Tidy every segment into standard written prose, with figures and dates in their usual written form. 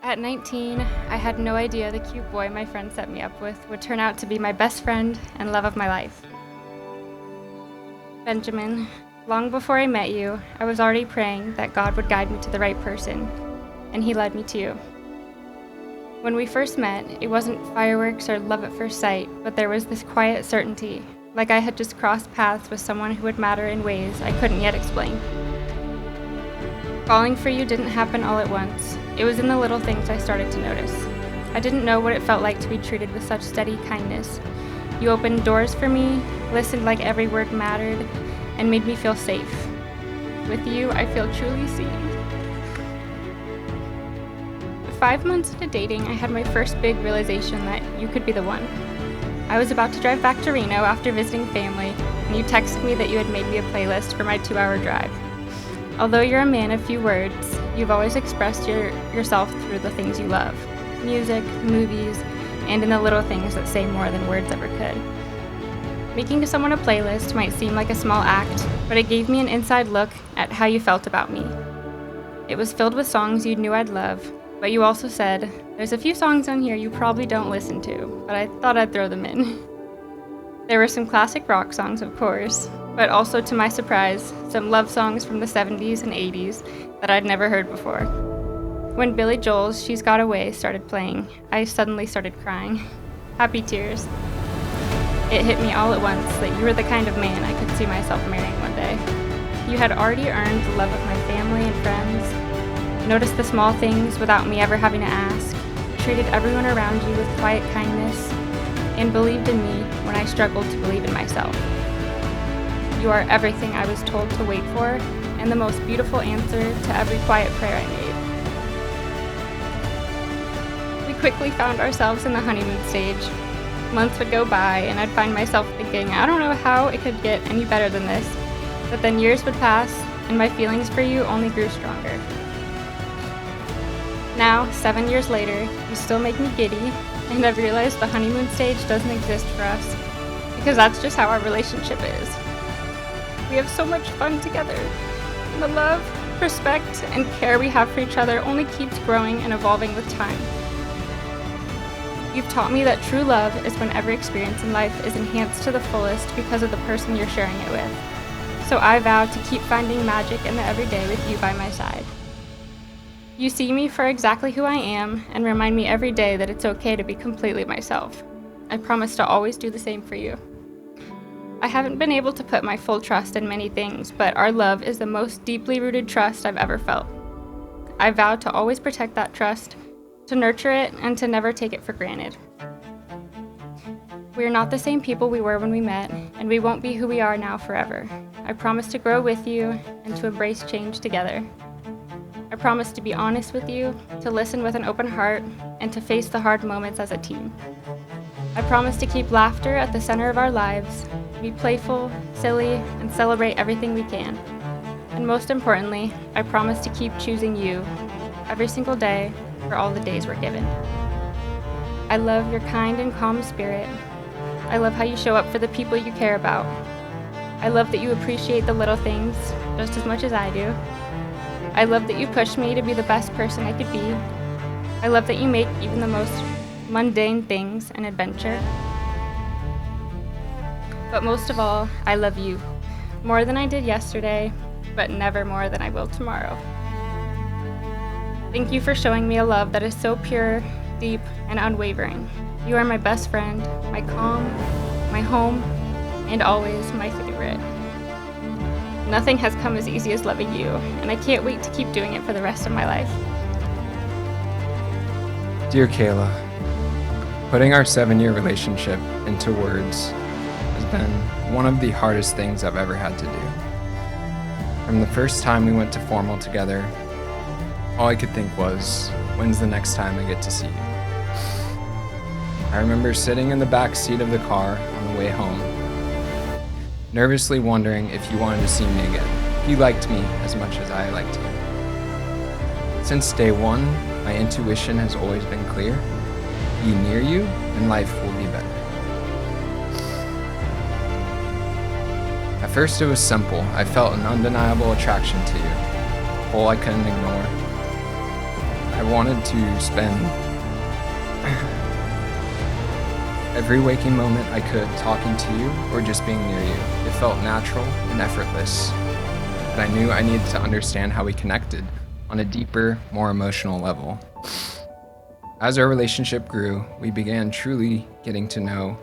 At 19, I had no idea the cute boy my friend set me up with would turn out to be my best friend and love of my life. Benjamin, long before I met you, I was already praying that God would guide me to the right person, and he led me to you. When we first met, it wasn't fireworks or love at first sight, but there was this quiet certainty, like I had just crossed paths with someone who would matter in ways I couldn't yet explain. Falling for you didn't happen all at once. It was in the little things I started to notice. I didn't know what it felt like to be treated with such steady kindness. You opened doors for me, listened like every word mattered, and made me feel safe. With you, I feel truly seen. 5 months into dating, I had my first big realization that you could be the one. I was about to drive back to Reno after visiting family, and you texted me that you had made me a playlist for my 2-hour drive. Although you're a man of few words, you've always expressed yourself through the things you love. Music, movies, and in the little things that say more than words ever could. Making someone a playlist might seem like a small act, but it gave me an inside look at how you felt about me. It was filled with songs you knew I'd love, but you also said, "There's a few songs on here you probably don't listen to, but I thought I'd throw them in." There were some classic rock songs, of course, but also, to my surprise, some love songs from the 70s and 80s that I'd never heard before. When Billy Joel's She's Got Away started playing, I suddenly started crying. Happy tears. It hit me all at once that you were the kind of man I could see myself marrying one day. You had already earned the love of my family and friends, noticed the small things without me ever having to ask, treated everyone around you with quiet kindness, and believed in me when I struggled to believe in myself. You are everything I was told to wait for, and the most beautiful answer to every quiet prayer I made. We quickly found ourselves in the honeymoon stage. Months would go by, and I'd find myself thinking, I don't know how it could get any better than this. But then years would pass, and my feelings for you only grew stronger. Now, 7 years later, you still make me giddy, and I've realized the honeymoon stage doesn't exist for us, because that's just how our relationship is. We have so much fun together, and the love, respect, and care we have for each other only keeps growing and evolving with time. You've taught me that true love is when every experience in life is enhanced to the fullest because of the person you're sharing it with. So I vow to keep finding magic in the everyday with you by my side. You see me for exactly who I am and remind me every day that it's okay to be completely myself. I promise to always do the same for you. I haven't been able to put my full trust in many things, but our love is the most deeply rooted trust I've ever felt. I vow to always protect that trust, to nurture it, and to never take it for granted. We are not the same people we were when we met, and we won't be who we are now forever. I promise to grow with you and to embrace change together. I promise to be honest with you, to listen with an open heart, and to face the hard moments as a team. I promise to keep laughter at the center of our lives, be playful, silly, and celebrate everything we can. And most importantly, I promise to keep choosing you every single day for all the days we're given. I love your kind and calm spirit. I love how you show up for the people you care about. I love that you appreciate the little things just as much as I do. I love that you push me to be the best person I could be. I love that you make even the most mundane things an adventure. But most of all, I love you, more than I did yesterday, but never more than I will tomorrow. Thank you for showing me a love that is so pure, deep, and unwavering. You are my best friend, my calm, my home, and always my favorite. Nothing has come as easy as loving you, and I can't wait to keep doing it for the rest of my life. Dear Kayla, putting our 7-year relationship into words has been one of the hardest things I've ever had to do. From the first time we went to formal together, all I could think was, when's the next time I get to see you? I remember sitting in the back seat of the car on the way home, nervously wondering if you wanted to see me again, if you liked me as much as I liked you. Since day one, my intuition has always been clear. Be near you, and life will be better. At first it was simple. I felt an undeniable attraction to you, a pull I couldn't ignore. I wanted to spend every waking moment I could talking to you or just being near you. It felt natural and effortless. And I knew I needed to understand how we connected on a deeper, more emotional level. As our relationship grew, we began truly getting to know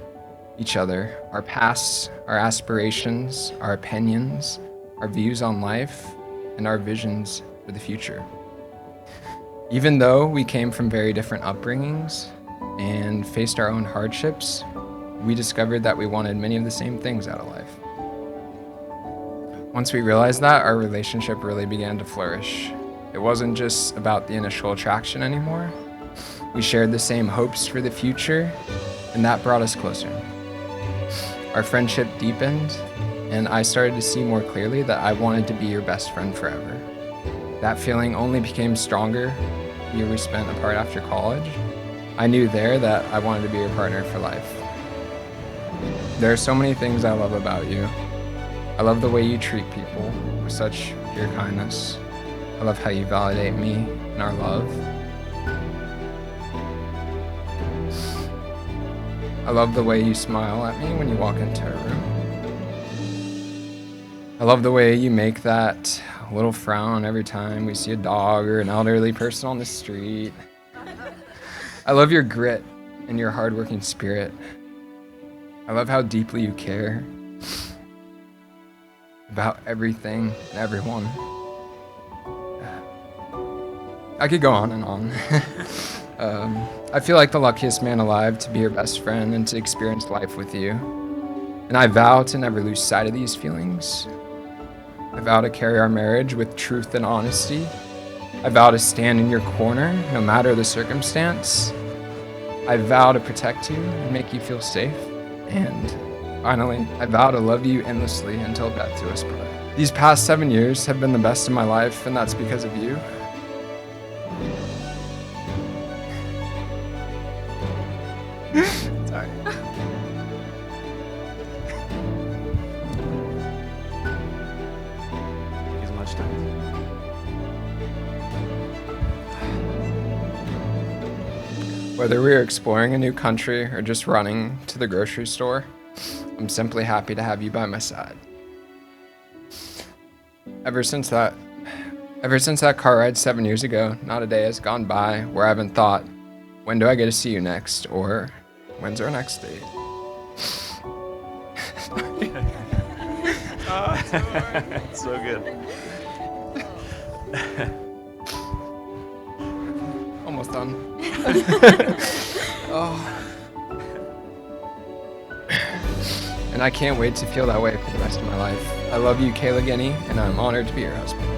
each other, our pasts, our aspirations, our opinions, our views on life, and our visions for the future. Even though we came from very different upbringings and faced our own hardships, we discovered that we wanted many of the same things out of life. Once we realized that, our relationship really began to flourish. It wasn't just about the initial attraction anymore. We shared the same hopes for the future, and that brought us closer. Our friendship deepened, and I started to see more clearly that I wanted to be your best friend forever. That feeling only became stronger the year we spent apart after college. I knew there that I wanted to be your partner for life. There are so many things I love about you. I love the way you treat people with such pure kindness. I love how you validate me and our love. I love the way you smile at me when you walk into a room. I love the way you make that little frown every time we see a dog or an elderly person on the street. I love your grit and your hardworking spirit. I love how deeply you care about everything and everyone. I could go on and on. I feel like the luckiest man alive to be your best friend and to experience life with you. And I vow to never lose sight of these feelings. I vow to carry our marriage with truth and honesty. I vow to stand in your corner no matter the circumstance. I vow to protect you and make you feel safe. And finally, I vow to love you endlessly until death do us part. These past 7 years have been the best of my life, and that's because of you. Sorry. Take as much time. Whether we're exploring a new country or just running to the grocery store, I'm simply happy to have you by my side. Ever since that car ride 7 years ago, not a day has gone by where I haven't thought, when do I get to see you next? Or when's our next date? So good. Almost done. Oh. And I can't wait to feel that way for the rest of my life. I love you, Kayla Guinea, and I'm honored to be your husband.